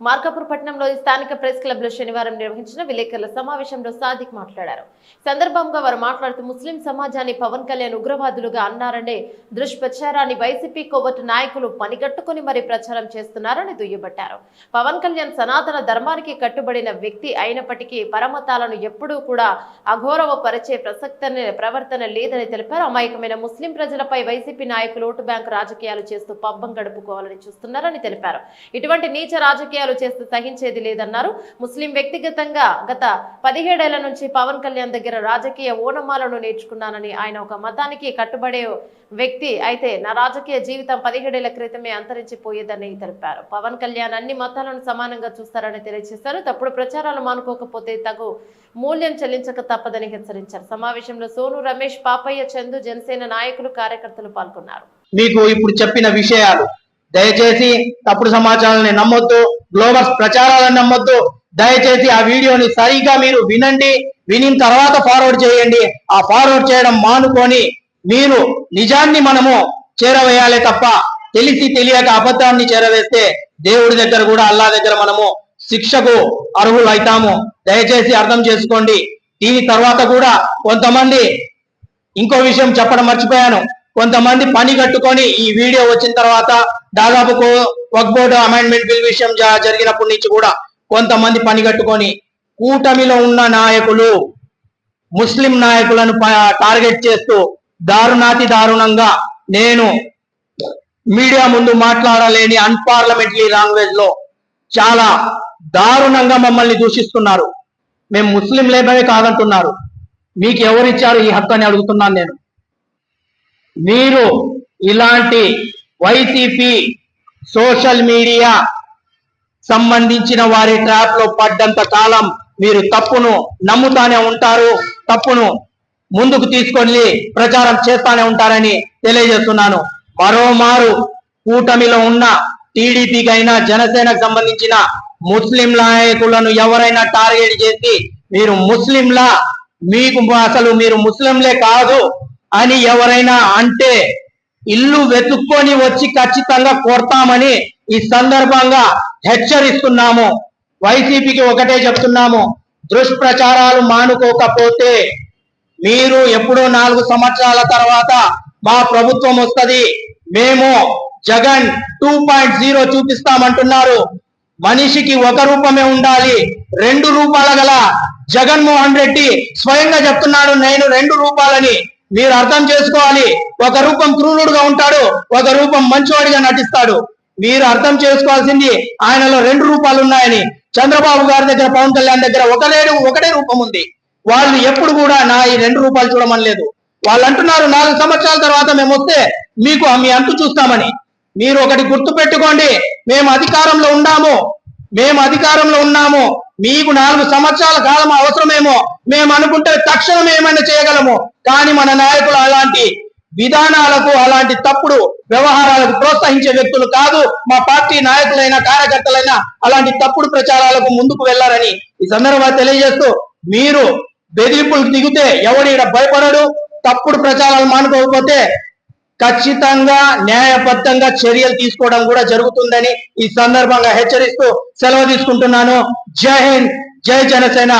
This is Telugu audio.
మార్కాపూర్ పట్టణంలో స్థానిక ప్రెస్ క్లబ్ లో శనివారం నిర్వహించిన విలేకరుల సమావేశంలో సాదిక్ మాట్లాడారు. సందర్భంగా వారు మాట్లాడుతూ ముస్లిం సమాజాన్ని పవన్ కళ్యాణ్ ఉగ్రవాదులుగా అన్నారనే దుష్ప్రచారాన్ని వైసీపీ కొవ్వొట్టు నాయకులు పనిగట్టుకుని మరీ ప్రచారం చేస్తున్నారని దుయ్యబట్టారు. పవన్ కళ్యాణ్ సనాతన ధర్మానికి కట్టుబడిన వ్యక్తి అయినప్పటికీ పరమతాలను ఎప్పుడూ కూడా అఘోరవపరిచే ప్రవర్తన లేదని తెలిపారు. అమాయకమైన ముస్లిం ప్రజలపై వైసీపీ నాయకులు ఓటు బ్యాంకు రాజకీయాలు చేస్తూ పబ్బం గడుపుకోవాలని చూస్తున్నారని తెలిపారు. ఇటువంటి నీచ రాజకీయాలు చేస్తూ సహించేది లేదన్నారు. ముస్లిం వ్యక్తిగతంగా గత 17 ఏళ్ల నుంచి పవన్ కళ్యాణ్ దగ్గర రాజకీయ ఓనమాలను నేర్చుకున్నానని, ఆయన ఒక మతానికి కట్టుబడే వ్యక్తి అయితే నా రాజకీయ జీవితం 17 ఏళ్ల క్రితమే అంతరించిపోయేదని తెలిపారు. పవన్ కళ్యాణ్ అన్ని మతాలను సమానంగా చూస్తారని తెలియజేశారు. తప్పుడు ప్రచారాలు మానుకోకపోతే తగు మూల్యం చెల్లించక తప్పదని హెచ్చరించారు. సమావేశంలో సోను రమేష్, పాపయ్య, చందు, జనసేన నాయకులు, కార్యకర్తలు పాల్గొన్నారు. మీకు ఇప్పుడు చెప్పిన విషయాలు దయచేసి తప్పుడు సమాచారాన్ని నమ్మొద్దు, గ్లోబల్ ప్రచారాలను నమ్మొద్దు. దయచేసి ఆ వీడియోని సరిగా మీరు వినండి, వినిన తర్వాత ఫార్వర్డ్ చేయండి. ఆ ఫార్వర్డ్ చేయడం మానుకొని మీరు నిజాన్ని మనము చేరవేయాలి తప్ప తెలిసి తెలియక అబద్ధాన్ని చేరవేస్తే దేవుడి దగ్గర కూడా, అల్లా దగ్గర మనము శిక్షకు అర్హులు అవుతాము. దయచేసి అర్థం చేసుకోండి. దీని తర్వాత కూడా కొంతమంది, ఇంకో విషయం చెప్పడం మర్చిపోయాను, కొంతమంది పని కట్టుకొని ఈ వీడియో వచ్చిన తర్వాత దాదాపు వక్ఫ్ బోర్డు అమెండ్మెంట్ బిల్ విషయం జరిగినప్పటి నుంచి కూడా కొంతమంది పని కట్టుకొని కూటమిలో ఉన్న నాయకులు ముస్లిం నాయకులను టార్గెట్ చేస్తూ దారుణంగా నేను మీడియా ముందు మాట్లాడలేని అన్పార్లమెంటరీ లాంగ్వేజ్ లో చాలా దారుణంగా మమ్మల్ని దూషిస్తున్నారు. మేము ముస్లింలేమే కాదంటున్నారు. మీకు ఎవరిచ్చారు ఈ హక్కు అని అడుగుతున్నాను నేను. మీరు ఇలాంటి వైసీపీ సోషల్ మీడియా సంబంధించిన వారి ట్రాప్ లో పడ్డంత కాలం మీరు తప్పును నమ్ముతానే ఉంటారు, తప్పును ముందుకు తీసుకొని ప్రచారం చేస్తానే ఉంటారని తెలియజేస్తున్నాను. మరోమారు కూటమిలో ఉన్న టీడీపీకైనా జనసేనకు సంబంధించిన ముస్లిం నాయకులను ఎవరైనా టార్గెట్ చేసి మీరు ముస్లింలా, మీకు అసలు మీరు ముస్లింలే కాదు అని ఎవరైనా అంటే ఇల్లు వెతుక్కొని వచ్చి ఖచ్చితంగా కొడతామని ఈ సందర్భంగా హెచ్చరిస్తున్నాము. వైసీపీకి ఒకటే చెప్తున్నాము, దుష్ప్రచారాలు మానుకోకపోతే మీరు ఎప్పుడో 4 సంవత్సరాల తర్వాత మా ప్రభుత్వం వస్తుంది, మేము జగన్ 2.0 చూపిస్తామంటున్నారు. మనిషికి ఒక రూపమే ఉండాలి, 2 రూపాల గల జగన్మోహన్ రెడ్డి స్వయంగా చెప్తున్నాడు నేను 2 రూపాలని. మీరు అర్థం చేసుకోవాలి. ఒక రూపం క్రూరుడుగా ఉంటాడు, ఒక రూపం మంచివాడిగా నటిస్తాడు. మీరు అర్థం చేసుకోవాల్సింది ఆయనలో 2 రూపాలు ఉన్నాయని. చంద్రబాబు గారి దగ్గర, పవన్ కళ్యాణ్ దగ్గర ఒకటే రూపం ఉంది. వాళ్ళు ఎప్పుడు కూడా నా ఈ 2 రూపాయలు చూడమనలేదు. వాళ్ళు అంటున్నారు 4 సంవత్సరాల తర్వాత మేము వస్తే మీకు మీ అంతు చూస్తామని. మీరు ఒకటి గుర్తు పెట్టుకోండి, మేము అధికారంలో ఉన్నాము. మీకు 4 సంవత్సరాల కాలం అవసరమేమో, మేము అనుకుంటే తక్షణం ఏమైనా చేయగలము. కానీ మన నాయకులు అలాంటి విధానాలకు, అలాంటి తప్పుడు వ్యవహారాలకు ప్రోత్సహించే వ్యక్తులు కాదు. మా పార్టీ నాయకులైనా కార్యకర్తలైనా అలాంటి తప్పుడు ప్రచారాలకు ముందుకు వెళ్లారని ఈ సందర్భంగా తెలియజేస్తూ, మీరు బెదిరింపులకు దిగితే ఎవడ భయపడడు. తప్పుడు ప్రచారాలు మానుకోకపోతే ఖచ్చితంగా న్యాయబద్ధంగా చర్యలు తీసుకోవడం కూడా జరుగుతుందని ఈ సందర్భంగా హెచ్చరిస్తూ సెలవు తీసుకుంటున్నాను. జై హింద్, జై జనసేన.